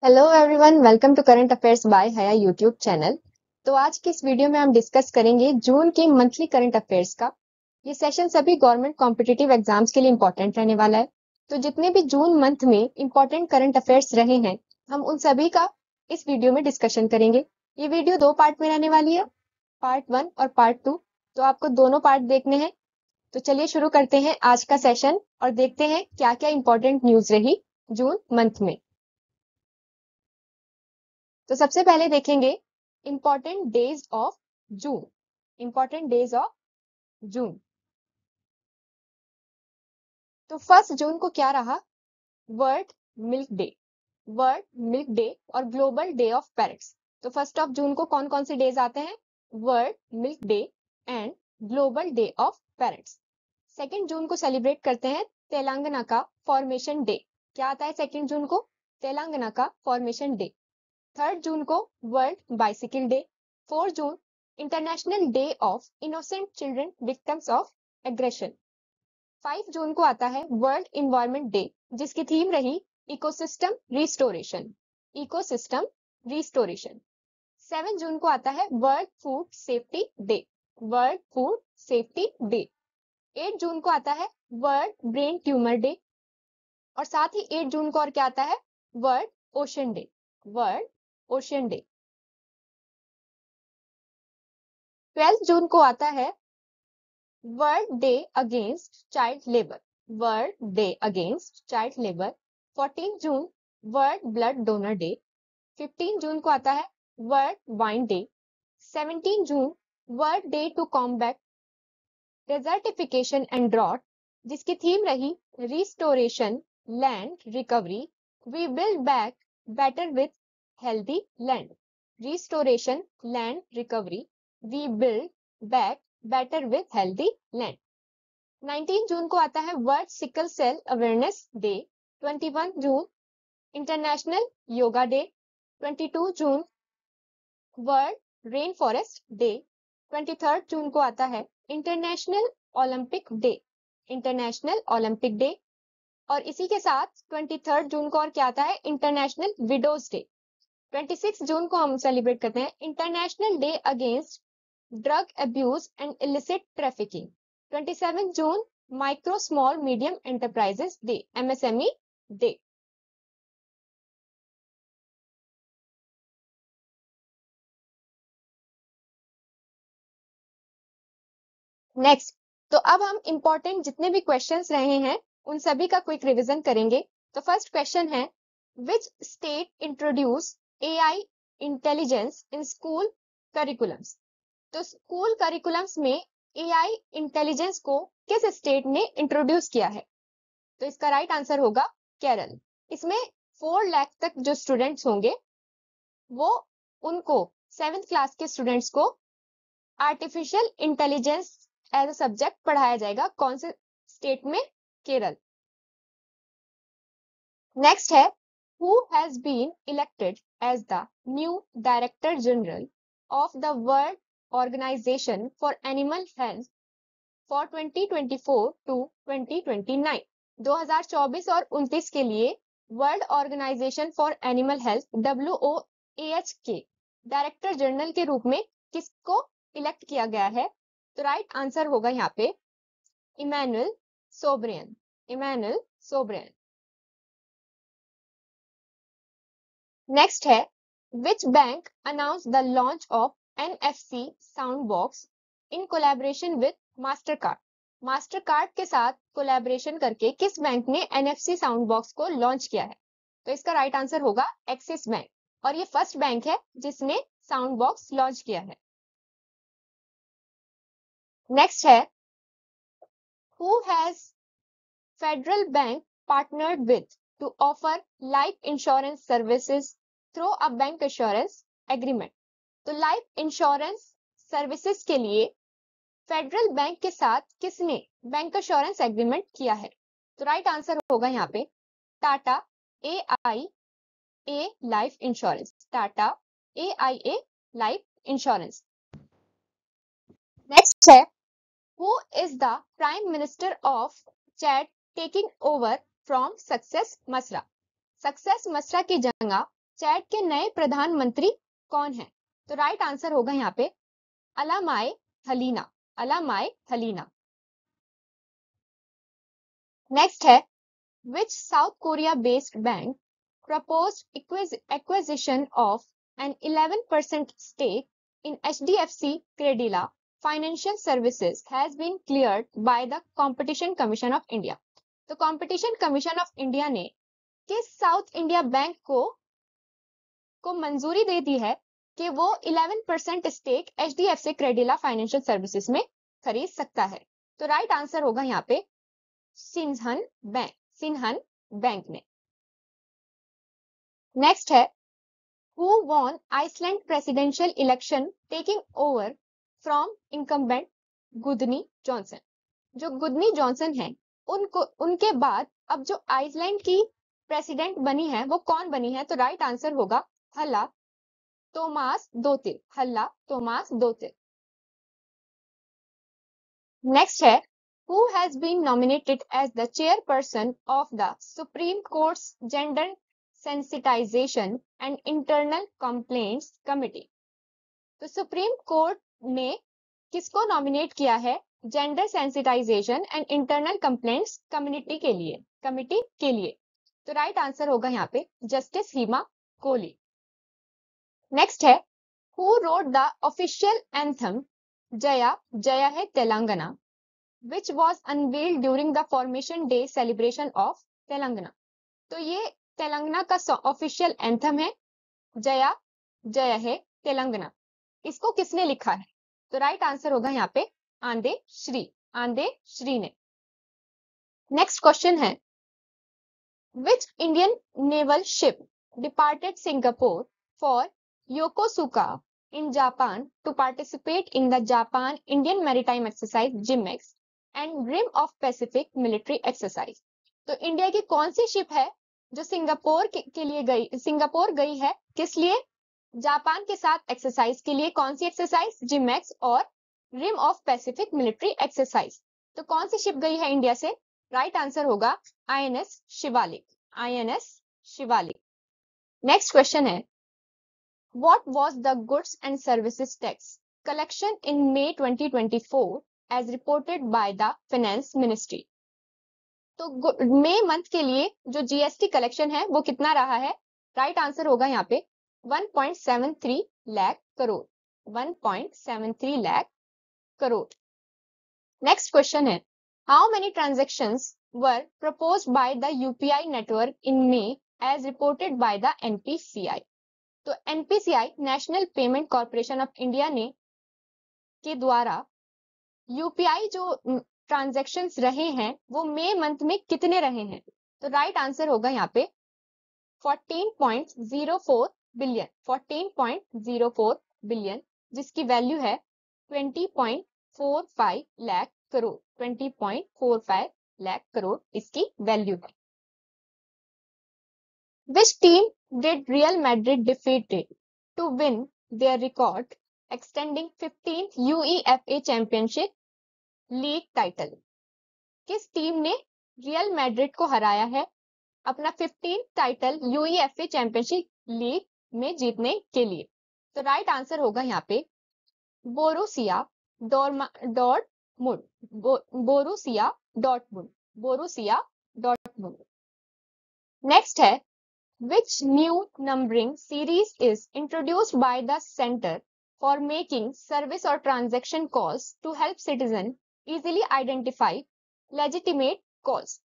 Hello everyone, welcome to current affairs by Haya YouTube channel. तो आज की इस वीडियो में हम डिस्कस करेंगे जून के मंथली करंट अफेयर्स का। ये सेशन सभी गवर्नमेंट कॉम्पिटिटिव एग्जाम्स के लिए इंपॉर्टेंट रहने वाला है। तो जितने भी जून मंथ में इंपॉर्टेंट करंट अफेयर्स रहे हैं, हम उन सभी का इस वीडियो में डिस्कशन करेंगे। ये वीडियो दो पार्ट में रहने वाली है, पार्ट 1 और पार्ट 2। तो आपको दोनों पार्ट देखने हैं। तो चलिए शुरू करते हैं आज का सेशन और देखते हैं क्या क्या इंपॉर्टेंट न्यूज रही जून मंथ में। तो सबसे पहले देखेंगे important days of June. Important days of June. तो 1 जून को क्या रहा? World milk day. World milk day और ग्लोबल डे ऑफ पेरेंट्स। तो 1 जून को कौन कौन से डेज आते हैं? World milk day and global day of parents. 2 जून को सेलिब्रेट करते हैं तेलंगाना का फॉर्मेशन डे। क्या आता है 2 जून को? तेलंगाना का फॉर्मेशन डे। 3 जून को world bicycle day. 4 June international day of innocent children victims of aggression. 5 जून को आता है वर्ल्ड इन्वायरमेंट डे, जिसकी थीम रही इकोसिस्टम रिस्टोरेशन। Ecosystem restoration. 7 जून को आता है world food safety day. World food safety day. 8 जून को आता है वर्ल्ड ब्रेन ट्यूमर डे। और साथ ही 8 जून को और क्या आता है? World ocean day. World ocean day. 12 जून को आता है world day against child labour. World day against child labour. 14 जून वर्ल्ड ब्लड डोनर डे। 15 जून को आता है वर्ल्ड वाइन डे। 17 जून world day to combat desertification and drought, जिसकी थीम रही restoration land recovery we build back better with healthy land. Restoration land recovery we build back better with healthy land. 19 जून को आता है world sickle cell awareness day. 21 जून international yoga day. 22 जून world rainforest day. 23 जून को आता है international Olympic day. International Olympic day. और इसी के साथ 23 जून को और क्या आता है? International widows day. 26 जून को हम सेलिब्रेट करते हैं international day against drug abuse and illicit trafficking. 27 June micro small medium enterprises day, MSME day. Next, तो अब हम इंपॉर्टेंट जितने भी क्वेश्चंस रहे हैं उन सभी का क्विक रिवीजन करेंगे। तो फर्स्ट क्वेश्चन है, which state introduce AI intelligence in school curriculums? तो स्कूल करिकुलम्स में एआई इंटेलिजेंस को किस स्टेट ने इंट्रोड्यूस किया है? तो इसका राइट आंसर होगा केरल। इसमें 4 लाख तक जो स्टूडेंट्स होंगे वो उनको 7th क्लास के स्टूडेंट्स को artificial intelligence as a subject पढ़ाया जाएगा। कौन से स्टेट में? केरल। नेक्स्ट है, who has been elected as the new director general of the world organisation for animal health for 2024 to 2029। 2024 और 29 के लिए world organisation for animal health WOAH के डायरेक्टर जनरल के रूप में किसको इलेक्ट किया गया है? तो राइट आंसर होगा यहाँ पे इमैनुअल सोबरियन। इमैनुअल सोबरियन। नेक्स्ट है, which bank announce the launch of NFC sound box in collaboration with Mastercard? Mastercard के साथ कोलैबोरेशन करके किस बैंक ने NFC साउंड बॉक्स को लॉन्च किया है? तो इसका राइट आंसर होगा एक्सिस बैंक। और ये फर्स्ट बैंक है जिसने साउंड बॉक्स लॉन्च किया है। नेक्स्ट है, who has Federal Bank partnered with to offer life insurance services through a bank assurance agreement? तो लाइफ इंश्योरेंस सर्विसेज के लिए फेडरल बैंक के साथ किसने बैंक अश्योरेंस एग्रीमेंट किया है? तो राइट आंसर होगा यहाँ पे Tata AIA life insurance. Tata AIA life insurance. Next है, Who is the Prime Minister of Chad taking over from Success Masra? Success Masra की जगह चैड के नए प्रधानमंत्री कौन है? तो राइट आंसर होगा यहाँ पे अलामाय हलीना, अलामाय हलीना। नेक्स्ट है which South Korea based bank proposed acquisition of an 11% stake in HDFC Credila Financial Services has been cleared by the Competition Commission of India। तो कंपटीशन कमीशन ऑफ इंडिया ने किस south India bank को मंजूरी दे दी है कि वो 11% stake HDFC Credila financial services में खरीद सकता है? तो राइट आंसर होगा यहाँ पे सिन्हन बैंक, सिन्हन बैंक ने। नेक्स्ट है who won Iceland presidential election taking over from incumbent Gudni Johnson. जो गुदनी जॉनसन है उनके बाद अब जो आइसलैंड की प्रेसिडेंट बनी है वो कौन बनी है? तो राइट आंसर होगा हल्ला तोमास दोतिल, हल्ला तोमास दोतिल। नेक्स्ट है who has been nominated as the chairperson of the Supreme Court's Gender Sensitization and Internal Complaints Committee। तो सुप्रीम कोर्ट ने किसको नॉमिनेट किया है gender sensitisation and internal complaints committee के लिए? तो राइट आंसर होगा यहाँ पे जस्टिस हीमा कोहली। नेक्स्ट है who wrote the official anthem Jaya Jaya He Telangana which was unveiled during the formation day celebration of Telangana. तो ये तेलंगाना का ऑफिशियल एंथम है जया जया है तेलंगाना। इसको किसने लिखा है? तो राइट आंसर होगा यहाँ पे आंदे श्री ने। नेक्स्ट क्वेश्चन है which Indian naval ship departed Singapore for Yokosuka in Japan to participate in the Japan Indian Maritime Exercise JIMEX and Rim of Pacific Military Exercise। तो इंडिया की कौन सी शिप है जो सिंगापुर गई है किस लिए? जापान के साथ एक्सरसाइज के लिए। कौन सी एक्सरसाइज? जिमेक्स और rim of Pacific military exercise. तो कौन सी शिप गई है इंडिया से? राइट आंसर होगा INS Shivalik, INS Shivalik. Next question है what was the goods and services tax collection in May 2024 as reported by the finance ministry। तो मई मंथ के लिए जो जीएसटी कलेक्शन है वो कितना रहा है? राइट आंसर होगा यहाँ पे 1.73 लाख करोड़, 1.73 लाख करोड़। नेक्स्ट क्वेश्चन है how many transactions were proposed by the UPI network in May as reported by the NPCI। तो NPCI national payment corporation of India ने के द्वारा यूपीआई जो ट्रांजैक्शंस रहे हैं वो मई मंथ में कितने रहे हैं? तो राइट आंसर होगा यहाँ पे 14.04 बिलियन, 14.04 बिलियन जिसकी वैल्यू है 20.45 लाख करोड़, 20.45 लाख करोड़ इसकी वैल्यू है। Which team did Real Madrid defeated to win their record extending 15th UEFA Championship league title? किस टीम ने रियल मैड्रिड को हराया है अपना 15 टाइटल यूईएफए चैंपियनशिप लीग में जीतने के लिए? तो राइट आंसर होगा यहाँ पे Borussia Dortmund, Borussia Dortmund, Borussia Dortmund. Next है which new numbering series is introduced by the Center for Making Service or Transaction Calls to help citizen easily identify legitimate calls।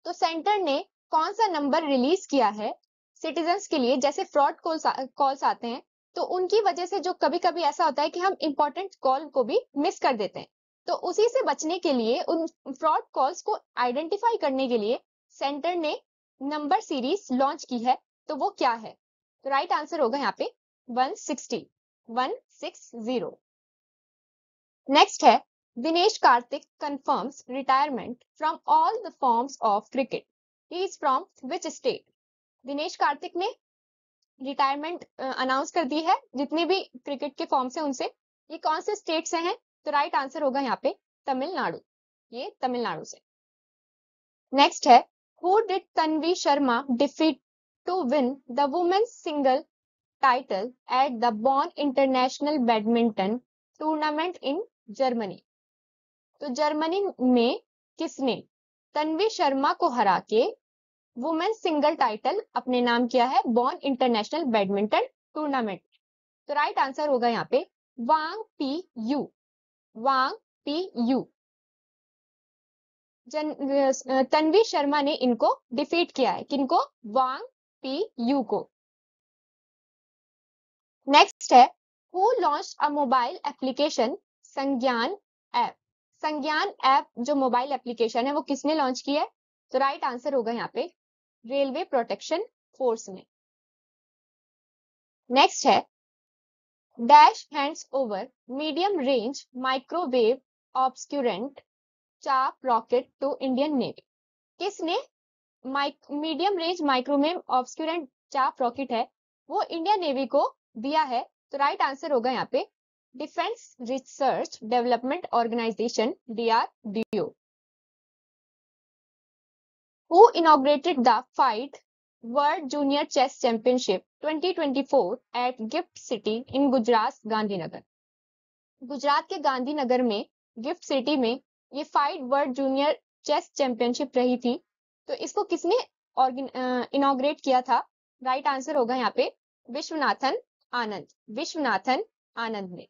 तो centre ने कौन सा number release किया है citizens के लिए? जैसे फ्रॉड कॉल्स आते हैं तो उनकी वजह से जो कभी कभी ऐसा होता है कि हम इंपॉर्टेंट कॉल को भी मिस कर देते हैं, तो उसी से बचने के लिए उन फ्रॉड कॉल्स को आइडेंटिफाई करने के लिए सेंटर ने नंबर सीरीज लॉन्च की है। तो वो क्या है? तो राइट आंसर होगा यहाँ पे 160, 160। नेक्स्ट है Dinesh Karthik confirms retirement from all the forms of cricket. He is from which state? Dinesh Karthik ने रिटायरमेंट अनाउंस कर दी है जितने भी क्रिकेट के फॉर्म्स हैं उनसे। ये कौन से स्टेट से हैं? तो राइट आंसर होगा यहाँ पे तमिलनाडु, ये तमिलनाडु से। नेक्स्ट है who did Tanvi Sharma defeat to win the women's single title at the Bonn international badminton tournament in Germany. तो जर्मनी में किसने तन्वी शर्मा को हरा के वुमेन्स सिंगल टाइटल अपने नाम किया है बॉन इंटरनेशनल बैडमिंटन टूर्नामेंट? तो राइट आंसर होगा यहाँ पे वांग पी यू। वांग पी यू। तन्वी शर्मा ने इनको डिफीट किया है। किनको? वांग पी यू को। नेक्स्ट है who launch a mobile application संज्ञान ऐप। संज्ञान ऐप जो मोबाइल एप्लीकेशन है वो किसने लॉन्च की है? तो राइट आंसर होगा यहाँ पे रेलवे प्रोटेक्शन फोर्स ने। नेक्स्ट है dash hands over medium range microwave obscurant chaff rocket to Indian navy. किसने medium range microwave obscurant chaff rocket है वो इंडियन नेवी को दिया है? तो राइट आंसर होगा यहाँ पे defence research development organisation DRDO। Who inaugurated the FIDE World Junior Chess Championship 2024 at Gift City in Gujarat Gandhinagar? Gujarat के गांधीनगर में गिफ्ट सिटी में ये FIDE world junior chess championship रही थी। तो इसको किसने इनॉग्रेट किया था? राइट आंसर होगा यहाँ पे विश्वनाथन आनंद। विश्वनाथन आनंद ने।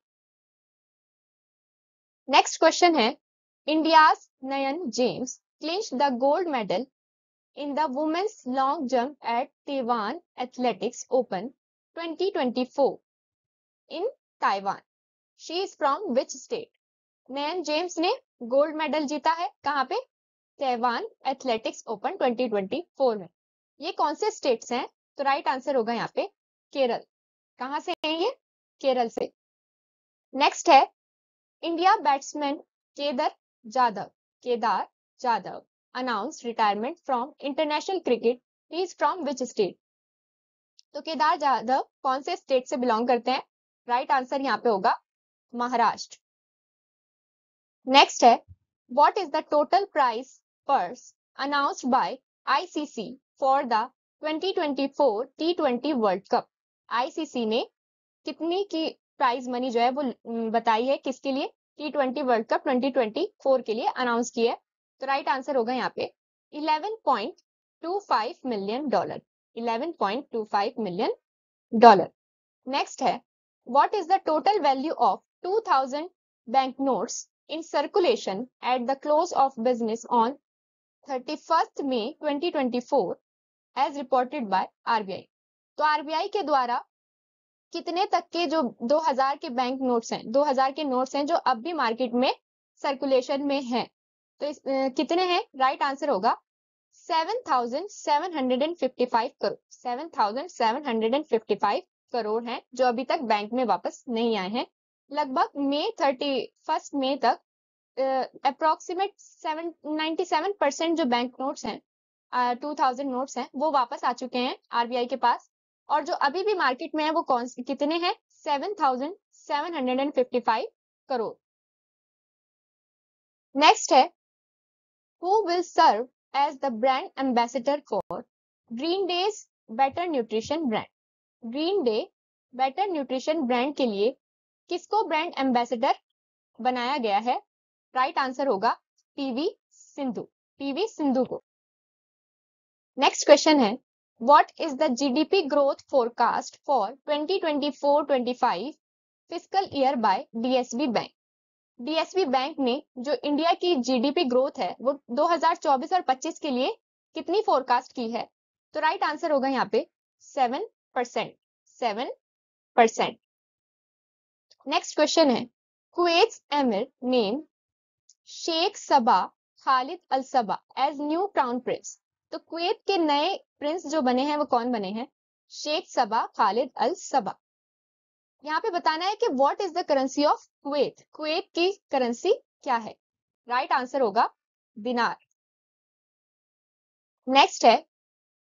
नेक्स्ट क्वेश्चन है India's Nayan James clinch the gold medal in the women's long jump at Taiwan Athletics Open 2024 in Taiwan. She is from which state? Nayan James ने गोल्ड मेडल जीता है कहाँ पे? ताइवान एथलेटिक्स ओपन 2024 में। ये कौन से स्टेट्स हैं? तो राइट आंसर होगा यहाँ पे केरल। कहाँ से हैं ये? केरल से। नेक्स्ट है India batsman Kedar Jadhav announced retirement from international cricket. He is from which state? तो केदार जाधव कौन से स्टेट से बिलोंग करते हैं? राइट आंसर यहाँ पे होगा महाराष्ट्र। नेक्स्ट है what is the total price purse announced by ICC for the 2024 T20 world cup? ICC ने कितनी की प्राइज मनी जो है वो बताई है किसके लिए? T20 वर्ल्ड कप 2024 के लिए अनाउंस की है। तो राइट आंसर होगा यहाँ पे 11.25 million dollar. 11.25 million dollar. Next है what is the total value of 2000 bank notes in circulation at the close of business on 31 May 2024 as reported by RBI? तो RBI के द्वारा कितने तक के जो 2000 के बैंक नोट्स हैं, 2000 के नोट्स हैं जो अब भी मार्केट में सर्कुलेशन में हैं, तो कितने हैं? राइट आंसर होगा 7,755 करोड़। 7,755 करोड़ हैं जो अभी तक बैंक में वापस नहीं आए हैं। लगभग 31 मई तक अप्रोक्सीमेट 97% जो बैंक नोट्स हैं 2000 नोट्स हैं वो वापस आ चुके हैं RBI के पास। और जो अभी भी मार्केट में है वो कितने हैं? 7,755 करोड़। नेक्स्ट है who will serve as the brand ambassador for Green Day's Better Nutrition brand? Green Day Better Nutrition brand के लिए किसको ब्रांड एम्बेसडर बनाया गया है? राइट आंसर होगा PV सिंधु। PV सिंधु को। नेक्स्ट क्वेश्चन है what is the GDP growth forecast for 2024-25 fiscal year by DSB bank? DSB bank ने जो इंडिया की GDP ग्रोथ है वो 2024 और 25 के लिए कितनी फोरकास्ट की है? तो राइट आंसर होगा यहाँ पे 7%। 7%। नेक्स्ट क्वेश्चन है कुवैत एमिर नेम शेख सबा खालिद अल सबा एज न्यू क्राउन प्रिंस। तो कुवैत के नए प्रिंस जो बने हैं वो कौन बने हैं? शेख सबा खालिद अल सबा। यहाँ पे बताना है कि what is the currency of Kuwait? Kuwait की करेंसी क्या है? राइट आंसर होगा दिनार। नेक्स्ट है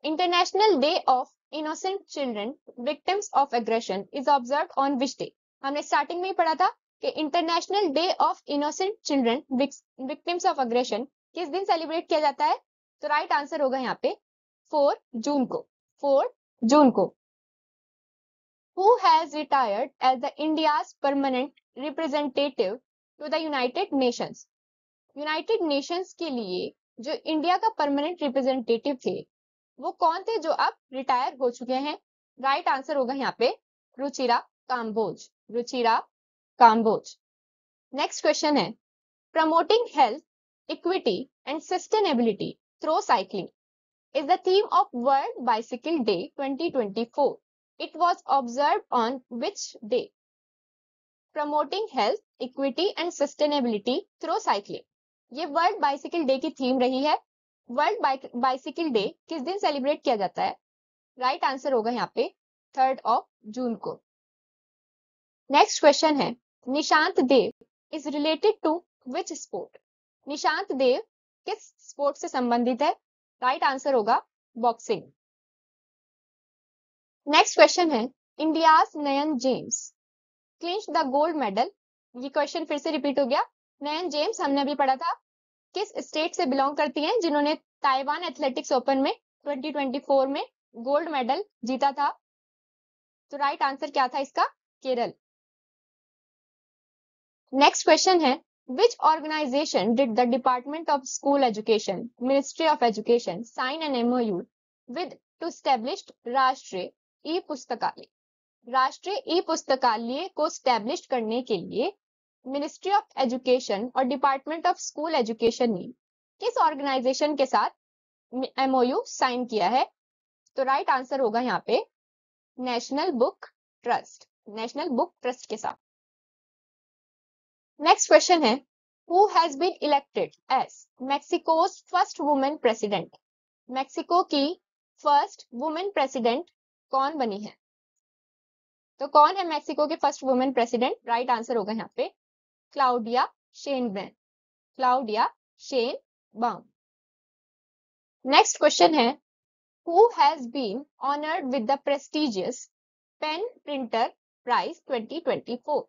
international day of innocent children victims of aggression is observed on which day? हमने स्टार्टिंग में ही पढ़ा था कि international day of innocent children victims of aggression किस दिन सेलिब्रेट किया जाता है? तो राइट आंसर होगा यहाँ पे 4 जून को। 4 जून को। Who has retired as the India's permanent representative to the United Nations? United Nations के लिए जो इंडिया का परमानेंट रिप्रेजेंटेटिव थे वो कौन थे जो अब रिटायर हो चुके हैं? राइट आंसर होगा यहाँ पे रुचिरा काम्बोज। रुचिरा काम्बोज। नेक्स्ट क्वेश्चन है promoting health, equity and sustainability through cycling is the theme of World Bicycle Day 2024. It was observed on which day? Promoting health, equity and sustainability through cycling. ये world bicycle day की theme रही है। World bicycle day किस दिन celebrate किया जाता है? Right answer होगा यहाँ पे 3 जून को। नेक्स्ट क्वेश्चन है Nishant Dev is related to which sport? Nishant Dev किस स्पोर्ट से संबंधित है? राइट आंसर होगा बॉक्सिंग। नेक्स्ट क्वेश्चन है India's Nayan James clinch the gold medal. ये क्वेश्चन फिर से रिपीट हो गया। नयन जेम्स हमने अभी पढ़ा था किस स्टेट से बिलोंग करती हैं जिन्होंने ताइवान एथलेटिक्स ओपन में 2024 में गोल्ड मेडल जीता था? तो राइट आंसर क्या था इसका? केरल। नेक्स्ट क्वेश्चन है which organization did the Department of School Education, Ministry of Education sign an MOU with to establish राष्ट्रीय ई पुस्तकालय? राष्ट्रीय ई पुस्तकालय को स्टैब्लिश करने के लिए मिनिस्ट्री ऑफ एजुकेशन और डिपार्टमेंट ऑफ स्कूल एजुकेशन ने किस ऑर्गेनाइजेशन के साथ एमओयू साइन किया है? तो राइट आंसर होगा यहाँ पे national book trust. National book trust के साथ। नेक्स्ट क्वेश्चन है who has been elected as Mexico's first women president? Mexico की फर्स्ट वुमेन प्रेसिडेंट कौन बनी है? तो कौन है मेक्सिको के first women president? Right answer होगा यहाँ पे Claudia Sheinbaum. Claudia Sheinbaum. Next question है who has been honoured with the prestigious pen printer prize 2024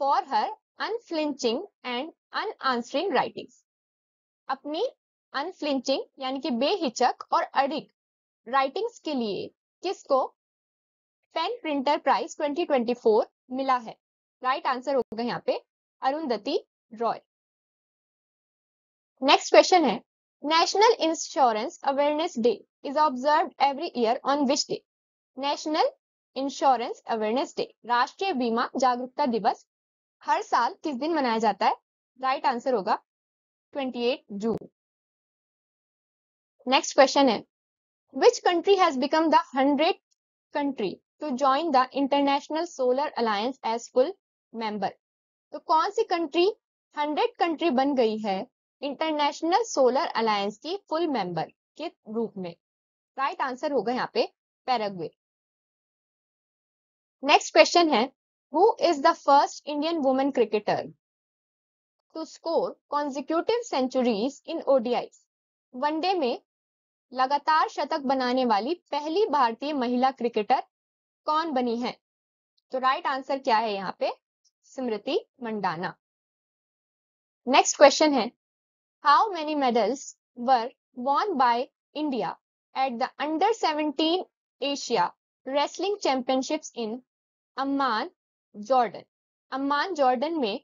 for her unflinching and unanswering writings? अपनी अनफ्लिंचिंग यानी कि बेहिचक और अडिग राइटिंग्स के लिए किसको पेन प्रिंटर प्राइज 2024 मिला है? राइट आंसर होगा यहाँ पे अरुंधति रॉय। नेक्स्ट क्वेश्चन है national insurance awareness day is observed every year on which day? National insurance awareness day राष्ट्रीय बीमा जागरूकता दिवस हर साल किस दिन मनाया जाता है? राइट आंसर होगा 28 जून। नेक्स्ट क्वेश्चन है which country has become the 100th country to join the international solar alliance as full member? तो कौन सी कंट्री 100 कंट्री बन गई है इंटरनेशनल सोलर अलायंस की फुल मेंबर के रूप में? राइट आंसर होगा यहाँ पे पैराग्वे। नेक्स्ट क्वेश्चन है who is the first Indian women cricketer to score consecutive centuries in ODIs? One day में लगातार शतक बनाने वाली पहली भारतीय महिला क्रिकेटर कौन बनी है? तो राइट आंसर क्या है यहाँ पे? स्मृति मंडाना। नेक्स्ट क्वेश्चन है how many medals were won by India at the under 17 Asia wrestling championships in Amman Jordan? Amman Jordan में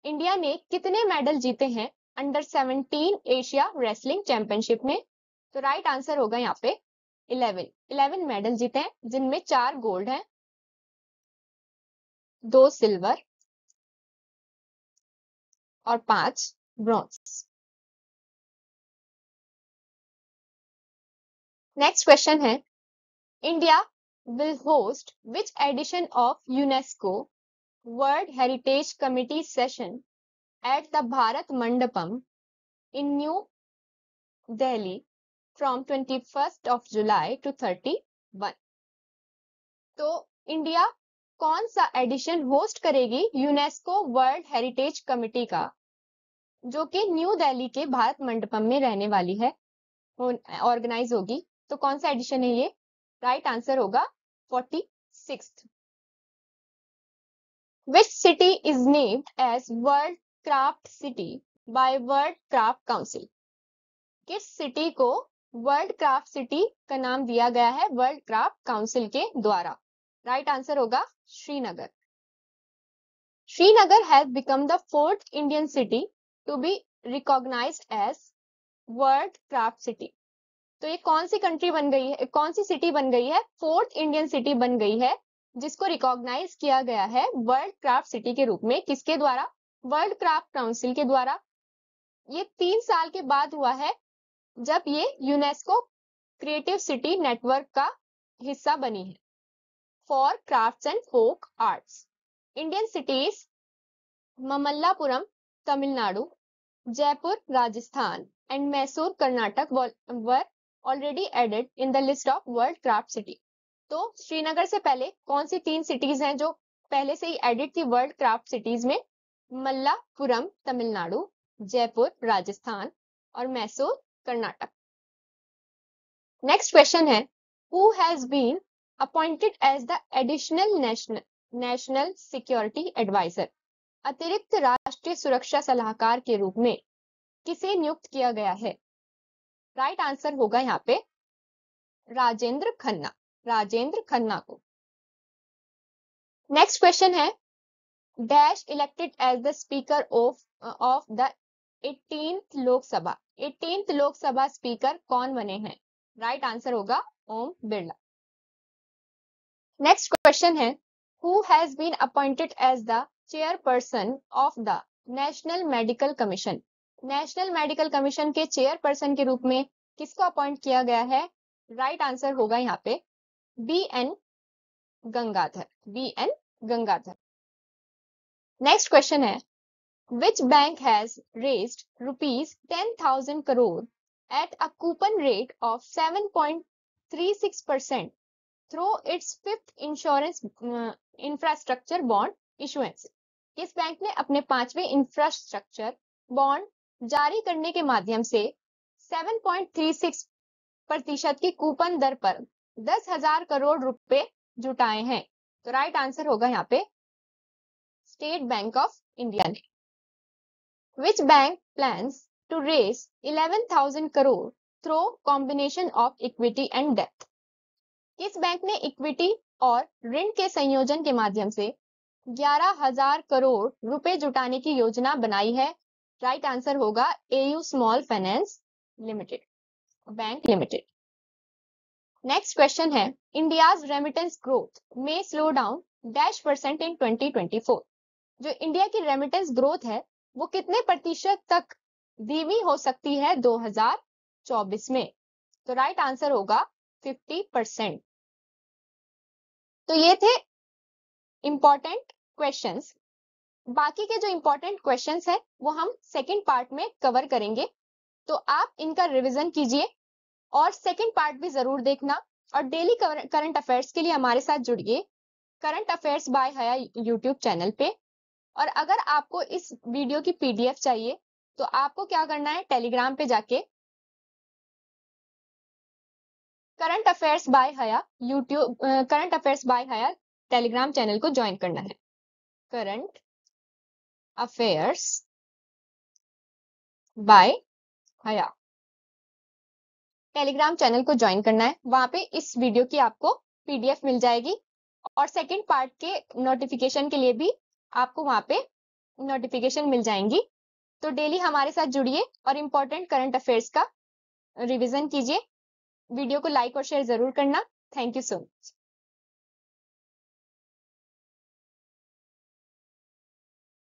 इंडिया ने कितने मेडल जीते हैं अंडर 17 एशिया रेसलिंग चैंपियनशिप में? तो राइट आंसर होगा यहाँ पे 11 मेडल जीते हैं जिनमें 4 गोल्ड हैं, 2 सिल्वर और 5 ब्रॉन्ज। नेक्स्ट क्वेश्चन है India will host which edition of UNESCO World Heritage Committee session at the Bharat Mandapam in New Delhi from 21st of July to 31? तो इंडिया कौन सा एडिशन होस्ट करेगी UNESCO world heritage committee का जो कि new Delhi के भारत मंडपम में रहने वाली है, ऑर्गेनाइज होगी? तो कौन सा एडिशन है ये? राइट आंसर होगा 46th। Which city is named as World Craft City by World Craft Council? किस सिटी को वर्ल्ड क्राफ्ट सिटी का नाम दिया गया है वर्ल्ड क्राफ्ट काउंसिल के द्वारा? राइट आंसर होगा Srinagar. Srinagar has become the fourth Indian city to be recognised as world craft city. तो ये कौन सी कंट्री बन गई है, कौन सी सिटी बन गई है, फोर्थ इंडियन सिटी बन गई है जिसको रिकॉग्नाइज किया गया है वर्ल्ड क्राफ्ट सिटी के रूप में? किसके द्वारा? वर्ल्ड क्राफ्ट काउंसिल के द्वारा। ये 3 साल के बाद हुआ है जब ये यूनेस्को क्रिएटिव सिटी नेटवर्क का हिस्सा बनी है for crafts and folk arts. Indian cities Mamallapuram Tamil Nadu, Jaipur Rajasthan and Mysore Karnataka were already added in the list of world craft city. तो श्रीनगर से पहले कौन सी 3 सिटीज हैं जो पहले से ही एडिट थी वर्ल्ड क्राफ्ट सिटीज में? मल्लापुरम तमिलनाडु, जयपुर राजस्थान और मैसूर कर्नाटक। नेक्स्ट क्वेश्चन है, who has been appointed as the additional national security adviser? अतिरिक्त राष्ट्रीय सुरक्षा सलाहकार के रूप में किसे नियुक्त किया गया है? राइट आंसर होगा यहाँ पे राजेंद्र खन्ना, राजेंद्र खन्ना को। नेक्स्ट क्वेश्चन है, dash elected as the speaker of the 18th Lok Sabha. 18th Lok Sabha speaker कौन बने हैं? राइट आंसर होगा ओम बिरला। नेक्स्ट क्वेश्चन है, who has been appointed as the chairperson of the national medical commission? National medical commission के chairperson के रूप में किसको अपॉइंट किया गया है? राइट आंसर होगा यहाँ पे BN. Gangadhar, BN. Gangadhar. Next question है, which bank has raised rupees 10,000 crore at a coupon rate of 7.36% through its fifth insurance infrastructure bond issuance? किस बैंक ने अपने 5वें इंफ्रास्ट्रक्चर बॉन्ड जारी करने के माध्यम से 7.36% की कूपन दर पर 10,000 करोड़ रुपए जुटाए हैं? तो राइट आंसर होगा यहाँ पे स्टेट बैंक ऑफ इंडिया ने। Which bank plans to raise 11,000 crore through combination of equity and debt? किस बैंक ने इक्विटी और ऋण के संयोजन के माध्यम से 11,000 करोड़ रुपए जुटाने की योजना बनाई है? राइट आंसर होगा AU small finance limited, bank limited. Next question है, इंडियाज रेमिटेंस ग्रोथ में स्लो डाउन डैश % इन 2024। जो इंडिया की रेमिटेंस ग्रोथ है वो कितने प्रतिशत तक धीमी हो सकती है 2024 में? तो राइट आंसर होगा 50%। तो ये थे इंपॉर्टेंट क्वेश्चंस। बाकी के जो इंपॉर्टेंट क्वेश्चंस है वो हम सेकंड पार्ट में कवर करेंगे, तो आप इनका रिवीजन कीजिए और सेकंड पार्ट भी जरूर देखना। और डेली करंट अफेयर्स के लिए हमारे साथ जुड़िए current affairs by Haya YouTube channel पे। और अगर आपको इस वीडियो की पीडीएफ चाहिए तो आपको क्या करना है, टेलीग्राम पे जाके current affairs by Haya YouTube current affairs by हया टेलीग्राम चैनल को ज्वाइन करना है। करंट अफेयर्स बाय हया टेलीग्राम चैनल को ज्वाइन करना है, वहां पे इस वीडियो की आपको पीडीएफ मिल जाएगी और सेकंड पार्ट के नोटिफिकेशन के लिए भी आपको वहां पे नोटिफिकेशन मिल जाएंगी। तो डेली हमारे साथ जुड़िए और इंपॉर्टेंट करंट अफेयर्स का रिवीजन कीजिए। वीडियो को लाइक और शेयर जरूर करना। Thank you so much.